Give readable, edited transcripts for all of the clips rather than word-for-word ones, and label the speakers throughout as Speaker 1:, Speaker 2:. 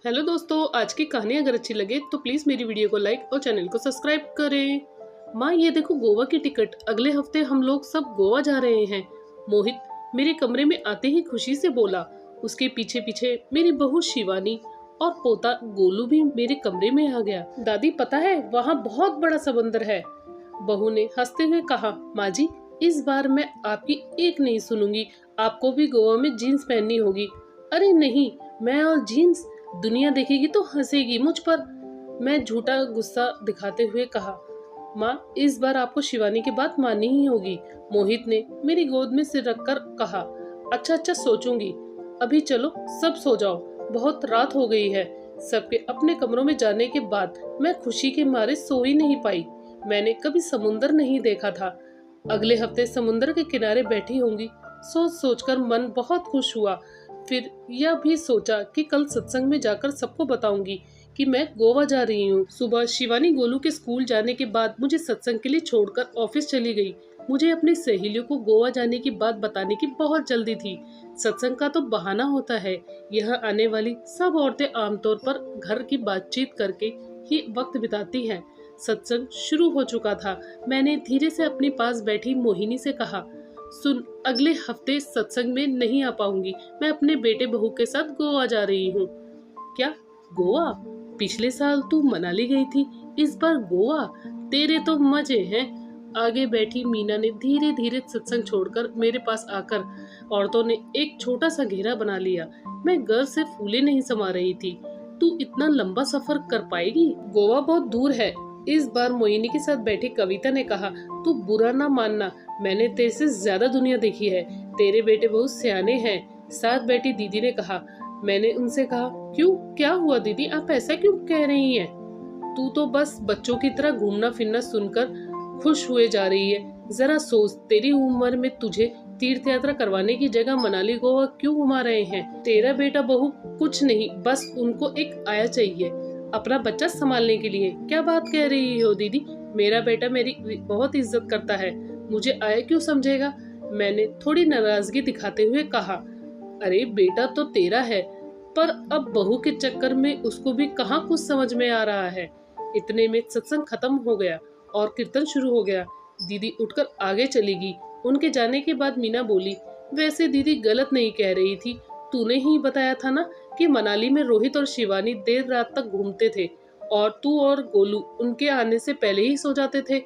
Speaker 1: Hello दोस्तों, आज की कहानी अगर अच्छी लगे तो प्लीज मेरी वीडियो को लाइक और चैनल को सब्सक्राइब करें। माँ, ये देखो गोवा की टिकट। अगले हफ्ते हम लोग सब गोवा जा रहे हैं। मोहित मेरे कमरे में आते ही खुशी से बोला। उसके पीछे पीछे मेरी बहू शिवानी और पोता गोलू भी मेरे कमरे में आ गया। दादी, पता है वहाँ बहुत बड़ा समंदर है। बहू ने हंसते हुए कहा। माँ जी, इस बार मैं आपकी एक नहीं सुनूंगी। आपको भी गोवा में जीन्स पहननी होगी। अरे नहीं, मैं और जीन्स? दुनिया देखेगी तो हंसेगी मुझ पर। मैं झूठा गुस्सा दिखाते हुए कहा। माँ, इस बार आपको शिवानी की बात माननी ही होगी। मोहित ने मेरी गोद में सिर रखकर कहा। अच्छा अच्छा, सोचूंगी। अभी चलो सब सो जाओ, बहुत रात हो गई है। सबके अपने कमरों में जाने के बाद मैं खुशी के मारे सो ही नहीं पाई। मैंने कभी समुंदर नहीं देखा था। अगले हफ्ते समुंदर के किनारे बैठी होंगी। सोच सोचकर मन बहुत खुश हुआ। फिर यह भी सोचा कि कल सत्संग में जाकर सबको बताऊंगी कि मैं गोवा जा रही हूँ। सुबह शिवानी गोलू के स्कूल जाने के बाद मुझे सत्संग के लिए छोड़कर ऑफिस चली गई। मुझे अपनी सहेलियों को गोवा जाने की बात बताने की बहुत जल्दी थी। सत्संग का तो बहाना होता है। यह आने वाली सब औरतें आमतौर पर घर की बातचीत करके ही वक्त बिताती हैं। सत्संग शुरू हो चुका था। मैंने धीरे से अपने पास बैठी मोहिनी से कहा, सुन, अगले हफ्ते सत्संग में नहीं आ पाऊंगी। मैं अपने बेटे बहू के साथ गोवा जा रही हूँ। क्या? गोवा? पिछले साल तू मनाली गई थी, इस बार गोवा? तेरे तो मजे हैं। आगे बैठी मीना ने धीरे धीरे सत्संग छोड़कर मेरे पास आकर औरतों ने एक छोटा सा घेरा बना लिया। मैं गर्व से फूले नहीं समा रही थी। तू इतना लंबा सफर कर पाएगी? गोवा बहुत दूर है। इस बार मोहिनी के साथ बैठी कविता ने कहा। तू बुरा ना मानना, मैंने तेरे से ज्यादा दुनिया देखी है। तेरे बेटे बहुत सियाने हैं। साथ बैठी दीदी ने कहा। मैंने उनसे कहा, क्यों, क्या हुआ दीदी, आप ऐसा क्यों कह रही हैं? तू तो बस बच्चों की तरह घूमना फिरना सुनकर खुश हुए जा रही है। जरा सोच, तेरी उम्र में तुझे तीर्थ यात्रा करवाने की जगह मनाली गोवा क्यों घुमा रहे हैं? तेरा बेटा बहू कुछ नहीं, बस उनको एक आया चाहिए अपना बच्चा संभालने के लिए। क्या बात कह रही हो दीदी? मेरा बेटा मेरी बहुत इज्जत करता है, मुझे आया क्यों समझेगा? मैंने थोड़ी नाराजगी दिखाते हुए कहा। अरे बेटा तो तेरा है, पर अब बहू के चक्कर में उसको भी कहाँ कुछ समझ में आ रहा है। इतने में सत्संग खत्म हो गया और कीर्तन शुरू हो गया। दीदी उठकर आगे चली गई। उनके जाने के बाद मीना बोली, वैसे दीदी गलत नहीं कह रही थी। तूने ही बताया था ना कि मनाली में रोहित और शिवानी देर रात तक घूमते थे और तू और गोलू उनके आने से पहले ही सो जाते थे।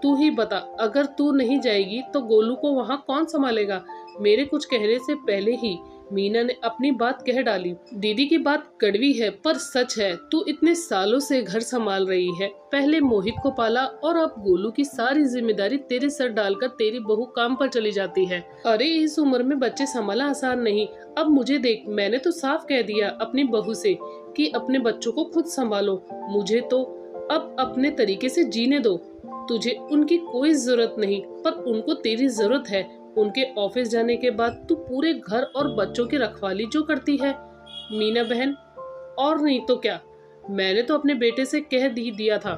Speaker 1: तू ही बता, अगर तू नहीं जाएगी तो गोलू को वहाँ कौन संभालेगा? मेरे कुछ कहने से पहले ही मीना ने अपनी बात कह डाली। दीदी की बात कड़वी है पर सच है। तू इतने सालों से घर संभाल रही है, पहले मोहित को पाला और अब गोलू की सारी जिम्मेदारी तेरे सर डालकर तेरी बहू काम पर चली जाती है। अरे इस उम्र में बच्चे संभालना आसान नहीं। अब मुझे देख, मैंने तो साफ कह दिया अपनी बहू से कि अपने बच्चों को खुद संभालो। मुझे तो अब अपने तरीके से जीने दो। तुझे उनकी कोई जरूरत नहीं, पर उनको तेरी जरूरत है। उनके ऑफिस जाने के बाद तू पूरे घर और बच्चों की रखवाली जो करती है मीना बहन, और नहीं तो क्या। मैंने तो अपने बेटे से कह दिया था,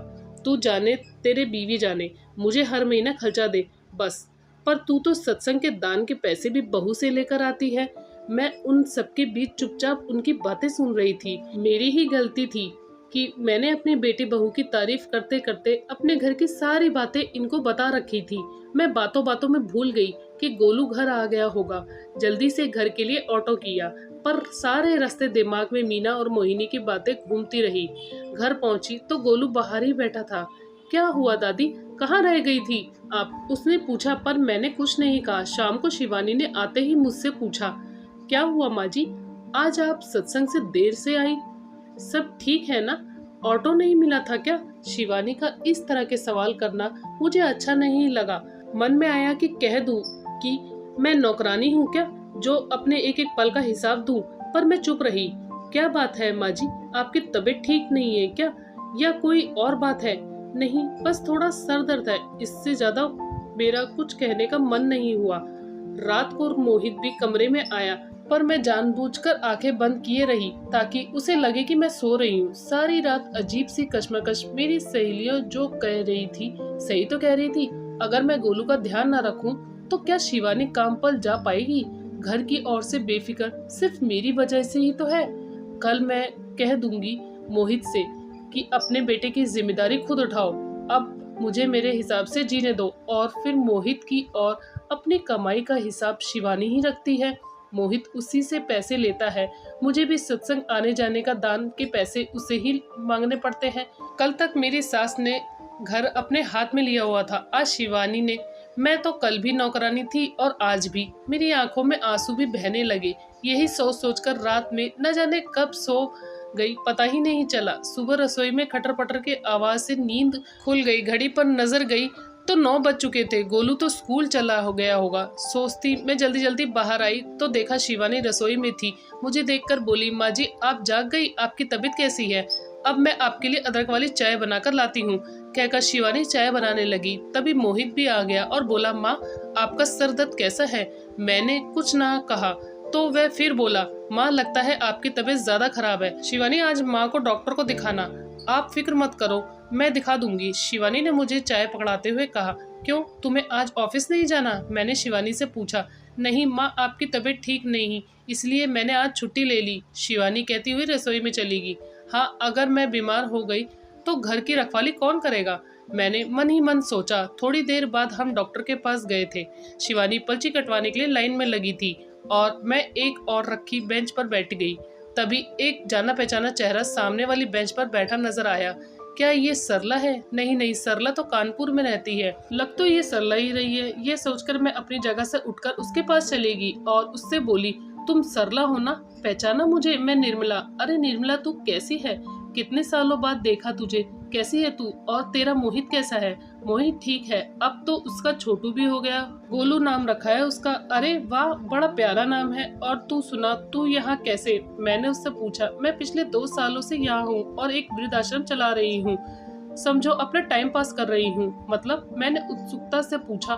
Speaker 1: तू जाने तेरे बीवी जाने, मुझे हर महीना खर्चा दे बस। पर तू तो सत्संग के दान के पैसे भी बहू से लेकर आती है। मैं उन सबके बीच चुपचाप उनकी बातें सुन रही थी। मेरी ही गलती थी कि मैंने अपनी बेटी बहू की तारीफ करते करते अपने घर की सारी बातें इनको बता रखी थी। मैं बातों बातों में भूल गई कि गोलू घर आ गया होगा। जल्दी से घर के लिए ऑटो किया, पर सारे रास्ते दिमाग में मीना और मोहिनी की बातें घूमती रही। घर पहुंची तो गोलू बाहर ही बैठा था। क्या हुआ दादी, कहाँ रह गई थी आप? उसने पूछा, पर मैंने कुछ नहीं कहा। शाम को शिवानी ने आते ही मुझसे पूछा, क्या हुआ माँ जी, आज आप सत्संग से देर से आई? सब ठीक है ना? ऑटो नहीं मिला था क्या? शिवानी का इस तरह के सवाल करना मुझे अच्छा नहीं लगा। मन में आया कि कह दूं कि मैं नौकरानी हूँ क्या, जो अपने एक एक पल का हिसाब दूं, पर मैं चुप रही। क्या बात है माँ जी, आपकी तबीयत ठीक नहीं है क्या, या कोई और बात है? नहीं, बस थोड़ा सर दर्द है, इससे ज्यादा मेरा कुछ कहने का मन नहीं हुआ। रात को मोहित भी कमरे में आया, पर मैं जानबूझकर आंखें बंद किए रही ताकि उसे लगे कि मैं सो रही हूँ। सारी रात अजीब सी कश्मकश। मेरी सहेलियां जो कह रही थी सही तो कह रही थी। अगर मैं गोलू का ध्यान न रखूं तो क्या शिवानी काम पर जा पाएगी? घर की ओर से बेफिक्र सिर्फ मेरी वजह से ही तो है। कल मैं कह दूंगी मोहित से कि अपने बेटे की जिम्मेदारी खुद उठाओ, अब मुझे मेरे हिसाब से जीने दो। और फिर मोहित की और अपनी कमाई का हिसाब शिवानी ही रखती है। मोहित उसी से पैसे लेता है। मुझे भी सत्संग आने जाने का दान के पैसे उसे ही मांगने पड़ते हैं। कल तक मेरी सास ने घर अपने हाथ में लिया हुआ था, आज शिवानी ने। मैं तो कल भी नौकरानी थी और आज भी। मेरी आंखों में आंसू भी बहने लगे। यही सोच सोचकर रात में न जाने कब सो गई, पता ही नहीं चला। सुबह रसोई में खटर पटर के आवाज से नींद खुल गई। घड़ी पर नजर गई तो 9 बज चुके थे। गोलू तो स्कूल चला हो गया होगा, सोचती मैं जल्दी जल्दी बाहर आई तो देखा शिवानी रसोई में थी। मुझे देखकर बोली, माँ जी आप जाग गई, आपकी तबीयत कैसी है? अब मैं आपके लिए अदरक वाली चाय बनाकर लाती हूँ, कहकर शिवानी चाय बनाने लगी। तभी मोहित भी आ गया और बोला, माँ आपका सर दर्द कैसा है? मैंने कुछ ना कहा तो वह फिर बोला, माँ लगता है आपकी तबीयत ज्यादा खराब है। शिवानी आज माँ को डॉक्टर को दिखाना। आप फिक्र मत करो, मैं दिखा दूंगी। शिवानी ने मुझे चाय पकड़ाते हुए कहा, क्यों तुम्हें आज ऑफिस नहीं जाना? मैंने शिवानी से पूछा। नहीं माँ, आपकी तबीयत ठीक नहीं, इसलिए मैंने आज छुट्टी ले ली, शिवानी कहती हुई रसोई में चली गई। हाँ, अगर मैं बीमार हो गई तो घर की रखवाली कौन करेगा? मैंने मन ही मन सोचा। थोड़ी देर बाद हम डॉक्टर के पास गए थे। शिवानी पर्ची कटवाने के लिए लाइन में लगी थी और मैं एक और रखी बेंच पर बैठ गई। तभी एक जाना पहचाना चेहरा सामने वाली बेंच पर बैठा नजर आया। क्या ये सरला है? नहीं नहीं, सरला तो कानपुर में रहती है। लग तो ये सरला ही रही है। ये सोचकर मैं अपनी जगह से उठकर उसके पास चली गई और उससे बोली, तुम सरला हो ना? पहचाना मुझे? मैं निर्मला। अरे निर्मला, तू कैसी है? कितने सालों बाद देखा तुझे। कैसी है तू? और तेरा मोहित कैसा है? मोहित ठीक है, अब तो उसका छोटू भी हो गया। गोलू नाम रखा है उसका। अरे वाह, बड़ा प्यारा नाम है। और तू सुना, तू यहाँ कैसे? मैंने उससे पूछा। मैं पिछले 2 सालों से यहाँ हूँ और एक वृद्धाश्रम चला रही हूँ, समझो अपना टाइम पास कर रही हूँ। मतलब? मैंने उत्सुकता से पूछा।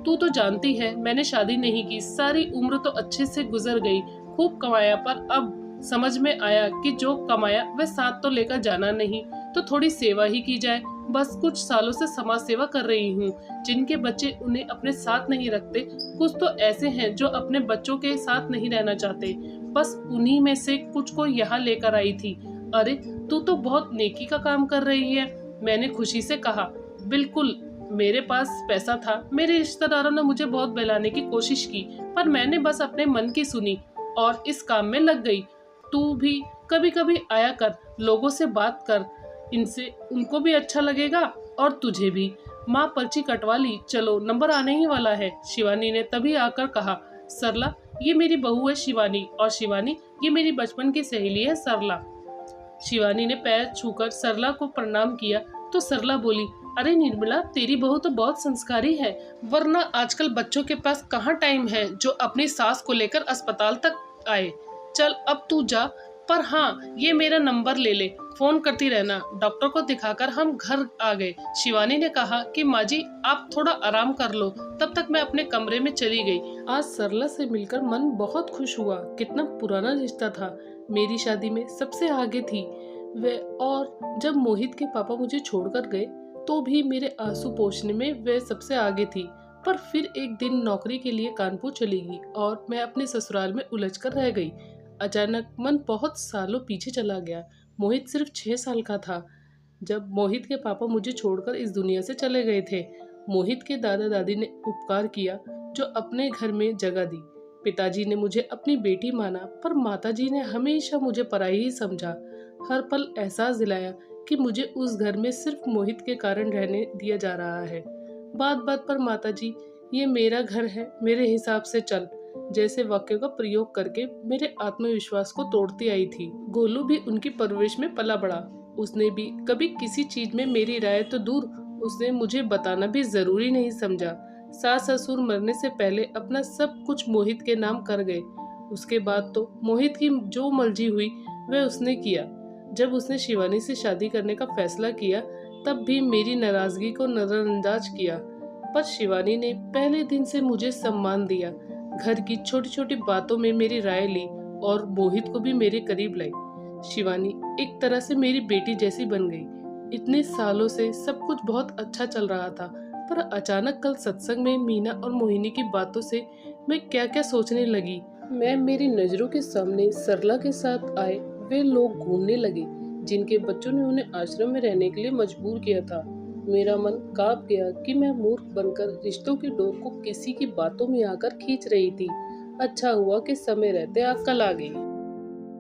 Speaker 1: तू तो जानती है मैंने शादी नहीं की, सारी उम्र तो अच्छे से गुजर गई, खूब कमाया, पर अब समझ में आया कि जो कमाया वह साथ तो लेकर जाना नहीं, तो थोड़ी सेवा ही की जाए। बस कुछ सालों से समाज सेवा कर रही हूँ। जिनके बच्चे उन्हें अपने साथ नहीं रखते, कुछ तो ऐसे हैं जो अपने बच्चों के साथ नहीं रहना चाहते, बस उन्हीं में से कुछ को यहाँ लेकर आई थी। अरे तू तो बहुत नेकी का काम कर रही है, मैंने खुशी से कहा। बिल्कुल, मेरे पास पैसा था, मेरे रिश्तेदारों ने मुझे बहुत बहलाने की कोशिश की, पर मैंने बस अपने मन की सुनी और इस काम में लग गई। तू भी कभी कभी आया कर, लोगों से बात कर, इनसे उनको भी अच्छा लगेगा और तुझे भी। माँ पर्ची कटवा ली, चलो नंबर आने ही वाला है। शिवानी ने तभी आकर कहा, सरला ये मेरी बहू है शिवानी, और शिवानी ये मेरी बचपन की सहेली है सरला। शिवानी ने पैर छूकर सरला को प्रणाम किया तो सरला बोली, अरे निर्मला, तेरी बहू तो बहुत संस्कारी है, वरना आजकल बच्चों के पास कहाँ टाइम है जो अपनी सास को लेकर अस्पताल तक आए। चल अब तू जा, पर हाँ ये मेरा नंबर ले ले, फोन करती रहना। डॉक्टर को दिखाकर हम घर आ गए। शिवानी ने कहा कि माँ जी आप थोड़ा आराम कर लो, तब तक मैं अपने कमरे में चली गई। आज सरला से मिलकर मन बहुत खुश हुआ। कितना पुराना रिश्ता था, मेरी शादी में सबसे आगे थी वे, और जब मोहित के पापा मुझे छोड़कर गए तो भी मेरे आंसू पोंछने में वे सबसे आगे थी। पर फिर एक दिन नौकरी के लिए कानपुर चली गई और मैं अपने ससुराल में उलझकर रह गई। अचानक मन बहुत सालों पीछे चला गया। मोहित सिर्फ 6 साल का था जब मोहित के पापा मुझे छोड़कर इस दुनिया से चले गए थे। मोहित के दादा दादी ने उपकार किया जो अपने घर में जगह दी। पिताजी ने मुझे अपनी बेटी माना, पर माताजी ने हमेशा मुझे पराई ही समझा। हर पल एहसास दिलाया कि मुझे उस घर में सिर्फ मोहित के कारण रहने दिया जा रहा है। बात बात पर माताजी, ये मेरा घर है, मेरे हिसाब से चल, जैसे वाक्यों का प्रयोग करके मेरे आत्मविश्वास को तोड़ती आई थी। गोलू भी उनकी परवरिश में पला बड़ा। उसने भी कभी किसी चीज में मेरी राय तो दूर, उसने मुझे बताना भी जरूरी नहीं समझा। सास ससुर मरने से पहले अपना सब कुछ मोहित के नाम कर गए। उसके बाद तो मोहित की जो मर्जी हुई वह उसने किया। जब उसने शिवानी से शादी करने का फैसला किया तब भी मेरी नाराजगी को नजरअंदाज किया, पर शिवानी ने पहले दिन से मुझे सम्मान दिया। घर की छोटी छोटी बातों में मेरी राय ली और मोहित को भी मेरे करीब लाई। शिवानी एक तरह से मेरी बेटी जैसी बन गई। इतने सालों से सब कुछ बहुत अच्छा चल रहा था, पर अचानक कल सत्संग में मीना और मोहिनी की बातों से मैं क्या क्या सोचने लगी। मैं मेरी नजरों के सामने सरला के साथ आए वे लोग घूमने लगे जिनके बच्चों ने उन्हें आश्रम में रहने के लिए मजबूर किया था। मेरा मन कांप गया कि मैं मूर्ख बनकर रिश्तों की डोर को किसी की बातों में आकर खींच रही थी। अच्छा हुआ कि समय रहते अक्ल आ गई।